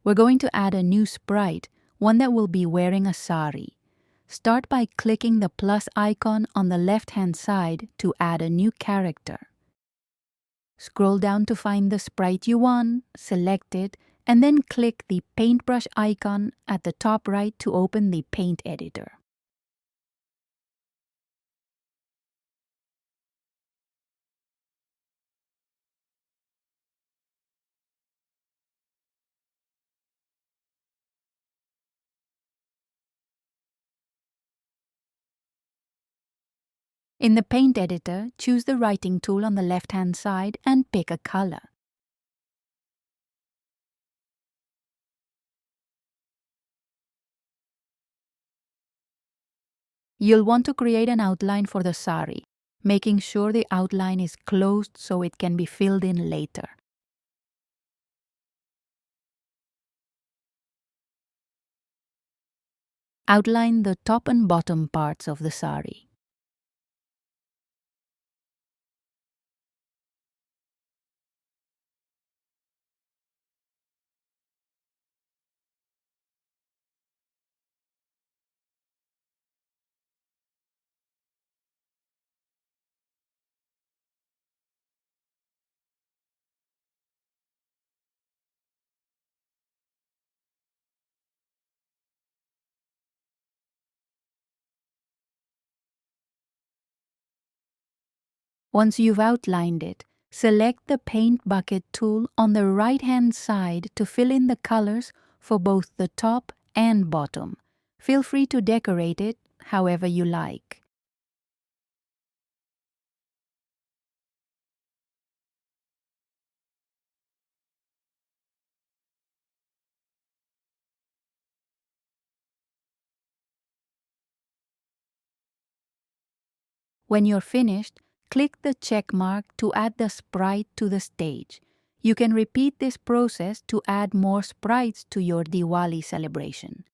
We're going to add a new sprite, one that will be wearing a sari. Start by clicking the plus icon on the left-hand side to add a new character. Scroll down to find the sprite you want, select it, and then click the paintbrush icon at the top right to open the paint editor. In the paint editor, choose the writing tool on the left-hand side and pick a color. You'll want to create an outline for the sari, making sure the outline is closed so it can be filled in later. Outline the top and bottom parts of the sari. Once you've outlined it, select the Paint Bucket tool on the right-hand side to fill in the colors for both the top and bottom. Feel free to decorate it however you like. When you're finished, click the check mark to add the sprite to the stage. You can repeat this process to add more sprites to your Diwali celebration.